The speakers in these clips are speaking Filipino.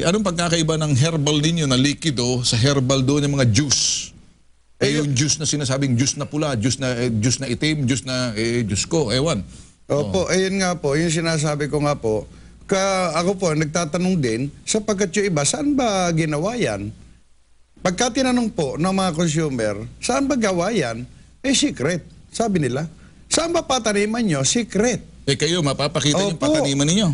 Anong pagkakaiba ng herbal ninyo na likido sa herbal doon ng mga juice? Yung juice na sinasabing juice na pula, juice na itim, juice na juice ko, ewan. Opo, ayun nga po, yung sinasabi ko nga po, ako po nagtatanong din, sapagkat yung iba, saan ba ginawa yan? Pagka tinanong po ng mga consumer, saan ba gawa yan? Secret, sabi nila. Saan ba pataniman nyo? Secret. Kayo, mapapakita yung pataniman ninyo.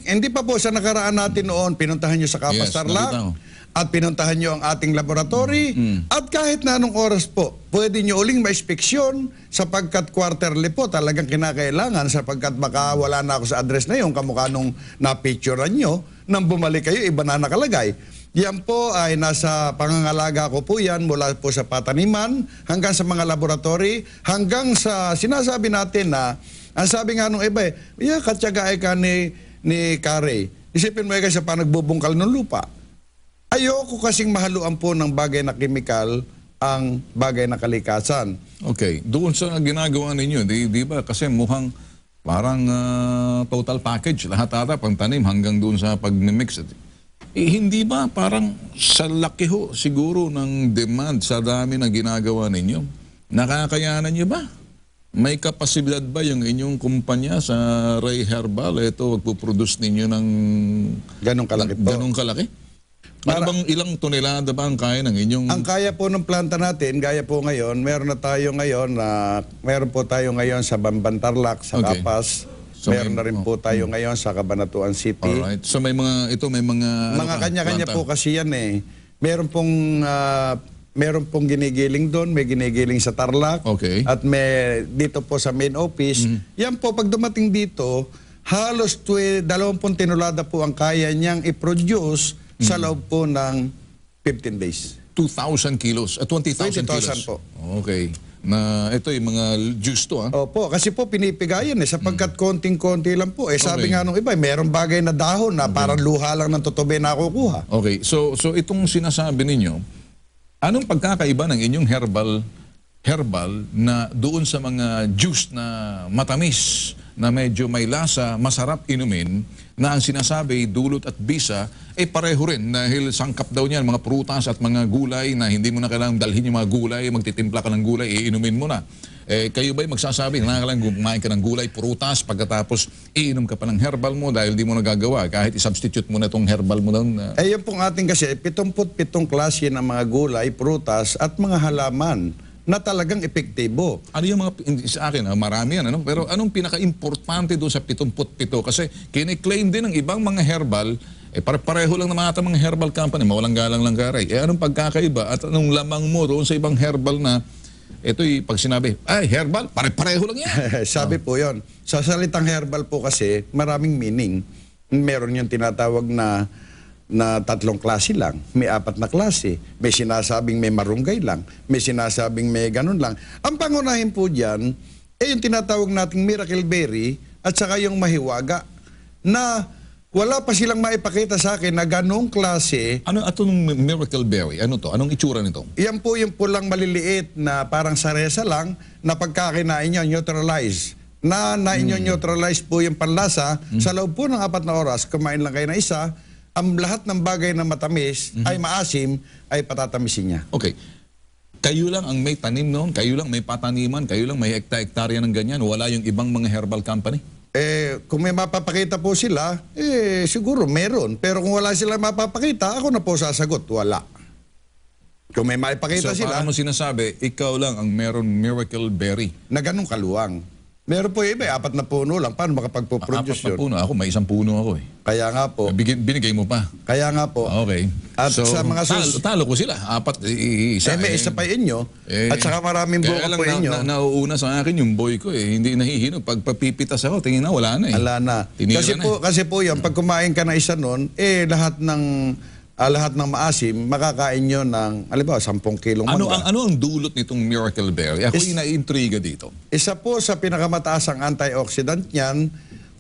Hindi pa po sa nakaraan natin noon, pinuntahan nyo sa Kapas Tarlac, at pinuntahan nyo ang ating laboratory, at kahit na anong oras po, pwede nyo uling ma-inspeksyon sapagkat quarterly po talagang kinakailangan sapagkat baka wala na ako sa address na yun, kamukha nung na-picturean nyo, nang bumalik kayo, iba na nakalagay. Yan po ay nasa pangangalaga ko po yan mula po sa pataniman hanggang sa mga laboratory, hanggang sa sinasabi natin na ang sabi nga nung iba katsagaay ka ni Kare. Isipin mo kasi pa nagbubungkal ng lupa. Ayoko kasing mahaluan po ng bagay na kemikal ang bagay na kalikasan. Okay. Doon sa ginagawa ninyo, di ba? Kasi mukhang parang total package. Lahat ata, pang tanim hanggang doon sa pag-mix. Hindi ba parang sa laki ho siguro ng demand sa dami na ginagawa ninyo? Nakakayanan nyo ba? May kapasidad ba yung inyong kumpanya sa Ray Herbal? Ito, magpuproduce ninyo ng ganong kalaki po. Ganong kalaki? Bang ilang tonelada ba ang kaya ng inyong... Ang kaya po ng planta natin, gaya po ngayon, meron po tayo ngayon sa Bamban Tarlac, sa Kapas. So meron na rin po tayo ngayon sa Cabanatuan City. Alright. So may mga kanya-kanya po kasi yan eh. Meron pong ginigiling doon, may ginigiling sa Tarlac, at may dito po sa main office. Yan po, pag dumating dito, halos 20 tinulada po ang kaya niyang i-produce sa loob po ng 15 days. 2,000 kilos, 20,000 kilos. Po. Okay. Na ito yung mga juice to, ha? Opo, kasi po pinipigayan sapagkat konting-konti lang po. Sabi nga nung iba, mayroong bagay na dahon na parang luha lang ng tutubi na kukuha. Okay, so itong sinasabi ninyo, anong pagkakaiba ng inyong herbal na doon sa mga juice na matamis, na medyo may lasa, masarap inumin, na ang sinasabi dulot at bisa, pareho rin dahil sangkap daw niyan mga prutas at mga gulay na hindi mo na kailangang dalhin yung mga gulay, magtitimpla ka ng gulay, iinumin mo na. Kayo ba'y magsasabi na kailangan kumain ka ng gulay, prutas, pagkatapos iinom ka pa ng herbal mo dahil di mo nagagawa, kahit i-substitute mo na itong herbal mo doon? Yun pong ating kasi, 77 klase ng mga gulay, prutas at mga halaman na talagang epektibo. Ano yung mga, sa akin, marami yan, pero anong pinaka-importante doon sa 77? Kasi kiniklaim din ng ibang mga herbal, pareho lang naman ata mga herbal company, mawalang galang lang karay. Anong pagkakaiba at anong lamang mo doon sa ibang herbal na, pag sinabi, herbal, pareho lang yan. Sabi po yon. Sa salitang herbal po kasi, maraming meaning. Meron yung tinatawag na 3 klase lang, may 4 na klase, may sinasabing may marunggay lang, may sinasabing may ganun lang. Ang pangunahin po dyan, yung tinatawag nating miracle berry at saka yung mahiwaga na wala pa silang maipakita sa akin na ganung klase. Ano itong miracle berry? Ano to? Anong itsura nito? Yan po yung pulang maliliit na parang saresa lang na pagkakinain nyo, neutralize. Na inyo neutralize po yung panlasa sa loob po ng 4 na oras, kumain lang kayo na isa, ang lahat ng bagay na matamis ay maasim ay patatamisin niya. Okay. Kayo lang ang may tanim noon, kayo lang may pataniman, kayo lang may hekta-hektarya ng ganyan, wala yung ibang mga herbal company? Kung may mapapakita po sila, siguro meron. Pero kung wala sila mapapakita, ako na po sasagot, wala. Kung may maipakita sila... So paano sinasabi, ikaw lang ang meron miracle berry? Na ganun kaluwang. Meron po iba, 4 na puno lang. Paano makapagpo-produce 4 na puno? Ako, may 1 puno ako eh. Kaya nga po. Binigay mo pa? Kaya nga po. Okay. At so, sa mga talo ko sila. 4, isa. May isa pa inyo. At saka maraming buka po inyo. Nauuna sa akin yung boy ko eh. Hindi nahihinog. Pag papipitas ako, tingin na, wala na eh. Wala na. Kasi po yan, pag kumain ka na isa nun, lahat ng maasim, makakain nyo ng, alam ba, 10 kilong mangga. Ano ang dulot nitong miracle berry? Ako ina-intriga dito. Isa po sa pinakamataas ang antioxidant niyan,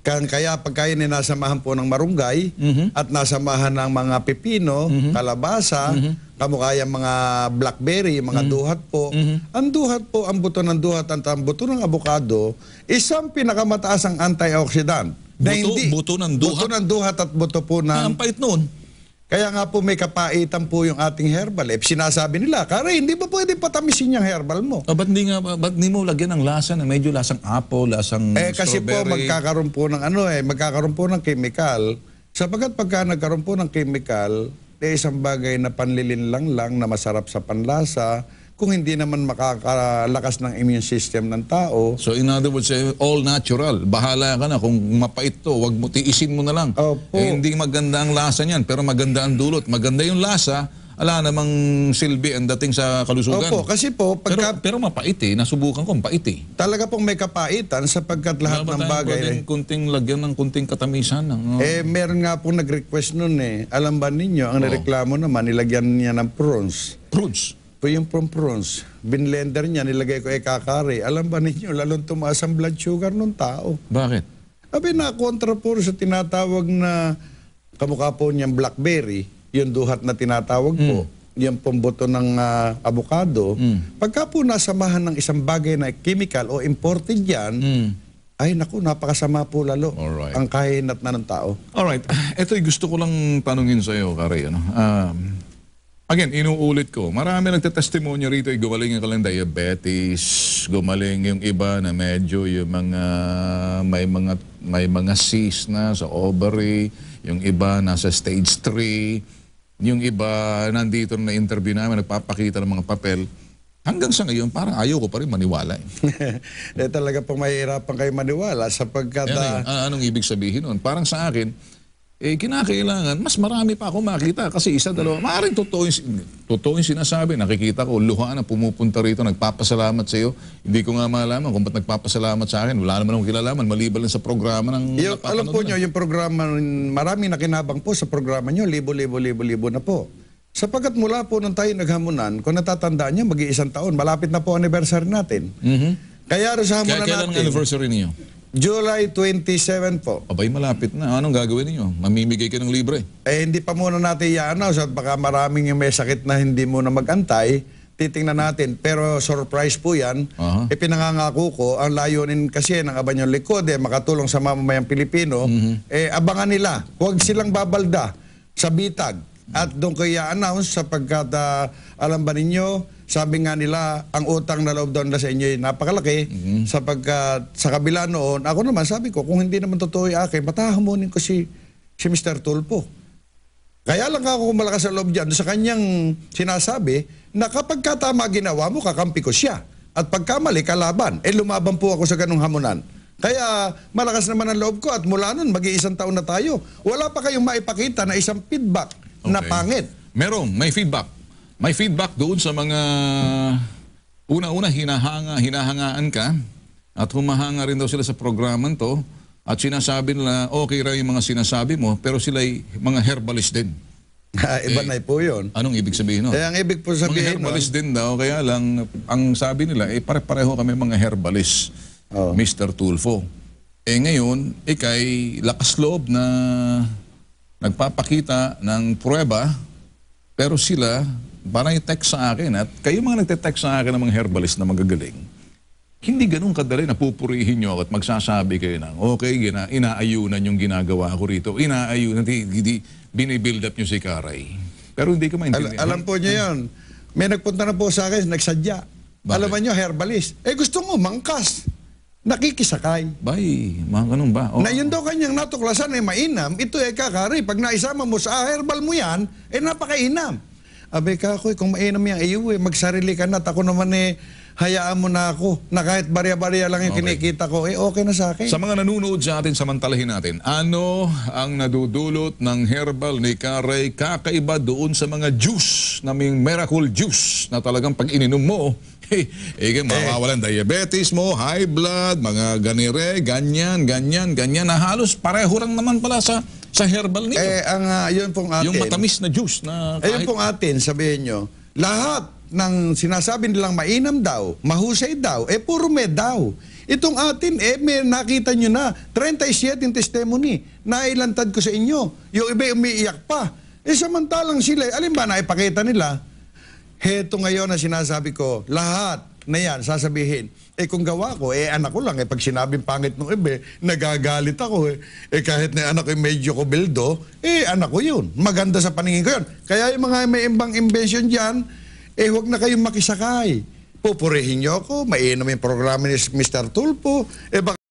kaya pagkain nasamahan po ng marunggay at nasamahan ng mga pepino, kalabasa, kamukha yung mga blackberry, mga duhat po. Ang duhat po, ang buto ng duhat at ang buto ng abukado, isang pinakamataas ang antioxidant. Buto ng duhat? Buto ng duhat at buto po ng... Ang pait noon. Kaya nga po may kapaitan po yung ating herbal. Sinasabi nila, Kare, hindi ba pwede patamisin yung herbal mo? Ba't di mo lagyan ng lasa na medyo lasang apple, lasang Kasi po strawberry? magkakaroon po ng chemical. Sapagkat pagka nagkaroon po ng chemical, isang bagay na panlilinlang lang na masarap sa panlasa, kung hindi naman makakalakas ng immune system ng tao. So in other words, all natural. Bahala ka na kung mapait to, wag mo tiisin mo na lang. Opo. Hindi maganda ang lasa niyan, pero maganda ang dulot. Maganda yung lasa, ala namang silbi ang dating sa kalusugan. Opo, kasi po, Pero mapait nasubukan ko, mapait talaga pong may kapaitan sapagkat lahat ng bagay. Kunting lagyan ng kunting katamisan. Meron nga pong nag-request nun Alam ba ninyo, ang nareklamo naman, nilagyan niya ng prawns. Prunes. Po yung prawns, binlender niya, nilagay ko kakare. Alam ba ninyo, lalong tumaas ang blood sugar ng tao. Bakit? Kontra po sa tinatawag na kamukha po niyang blackberry, yung duhat na tinatawag po, yung pambuto ng avocado. Pagka po nasamahan ng isang bagay na chemical o imported yan, ay naku, napakasama po lalo ang kahinat na ng tao. Alright, ito gusto ko lang tanungin sa iyo, Kare. Again, inuulit ko, marami nagtetestimonya rito, gumaling yung kalang diabetes, gumaling yung iba na medyo yung mga, may mga cysts na sa ovary, yung iba nasa stage 3, yung iba nandito na interview namin, nagpapakita ng mga papel. Hanggang sa ngayon, parang ayaw ko pa rin maniwala. Talaga pong mahirapan kayo maniwala sapagkat... Anong ibig sabihin nun? Parang sa akin, kinakailangan, mas marami pa ako makita kasi isa, dalawa, maaaring totoo yung sinasabi, nakikita ko, luha na pumupunta rito, nagpapasalamat sa iyo. Hindi ko nga malaman kung ba't nagpapasalamat sa akin. Wala naman akong kilalaman, maliban lang sa programa ng... alam po nyo, yung programa, maraming nakinabang po sa programa nyo, libo na po. Sapagkat mula po nung tayo naghamunan, kung natatandaan nyo, mag-iisang taon, malapit na po anniversary natin. Kaya sa hamunan natin... Kailan ang anniversary niyo? July 27 po. Abay, malapit na. Anong gagawin niyo? Mamimigay ka ng libre? Hindi pa muna natin i-announce at baka maraming yung may sakit na hindi muna magantay. Titingnan natin. Pero surprise po yan. Pinangangako ko, ang layunin kasi ng Abanyong Likod, makatulong sa mamamayang Pilipino, abangan nila. Huwag silang babalda sa bitag. At doon ko i-announce sapagkat alam ba ninyo, sabi nga nila, ang utang na loob doon na sa inyo ay napakalaki sapagkat sa kabila noon, ako naman sabi ko, kung hindi naman totoo yung akin, matahamunin ko si Mr. Tulfo. Kaya lang ako malakas sa loob dyan sa kanyang sinasabi na kapag tama ginawa mo, kakampi ko siya. At pagkamali, kalaban. Lumaban po ako sa ganung hamunan. Kaya malakas naman ang loob ko at mula nun, mag-iisang taon na tayo. Wala pa kayong maipakita na isang feedback na pangit. May feedback. May feedback doon sa mga una-una hinahangaan ka at humahanga rin daw sila sa programang to at sinasabi nila okay raw yung mga sinasabi mo pero sila'y mga herbalist din. Iba na po yun. Anong ibig sabihin nun? Ang ibig po sabihin mga herbalist din daw kaya lang ang sabi nila pare-pareho kami mga herbalist, Mr. Tulfo. Ngayon, ikay lakas loob na nagpapakita ng pruweba pero sila parang i-text sa akin at kayo mga nagte-text sa akin ng mga herbalist na magagaling, hindi ganun kadali na pupurihin nyo ako at magsasabi kayo ng okay, inaayunan yung ginagawa ko rito, inaayunan, binibuild up nyo si Karay. Pero hindi ko maintindihan. Alam po nyo yun, may nagpunta na po sa akin, nagsadya. Alam nyo, herbalist. Gusto mo, mangkas. Nakikisakay. Ganun ba? Na yun daw kanyang natuklasan mainam, ito Kakari, pag naisama mo sa herbal mo yan, napakainam. Abay ka ako, kung mainam yan, magsarili ka na at ako naman hayaan mo na ako na kahit barya-barya lang yung kinikita ko, okay na sa akin. Sa mga nanonood sa atin, samantalahin natin, ano ang nadudulot ng herbal ni Karay kakaiba doon sa mga juice, na may miracle juice na talagang pag ininom mo, mawawalan diabetes mo, high blood, mga ganire, ganyan, na halos pareho lang naman pala sa herbal niyo. Yun pong atin. Yung matamis na juice na kahit... Yun pong atin, sabihin nyo, lahat ng sinasabi nilang mainam daw, mahusay daw, puro med daw. Itong atin, may nakita nyo na, 37 yung testimony, nailantad ko sa inyo. Yung iba umiiyak pa. Samantalang sila, alin ba naipakita nila? Heto ngayon na sinasabi ko, lahat na yan, sasabihin, kung gawa ko, anak ko lang, pag sinabing pangit ng iba, nagagalit ako kahit na anak ko medyo kubildo, anak ko yun. Maganda sa paningin ko yun. Kaya yung mga may ibang invention dyan, huwag na kayong makisakay. Pupurihin nyo ako, mainam yung programa ni Mr. Tulfo,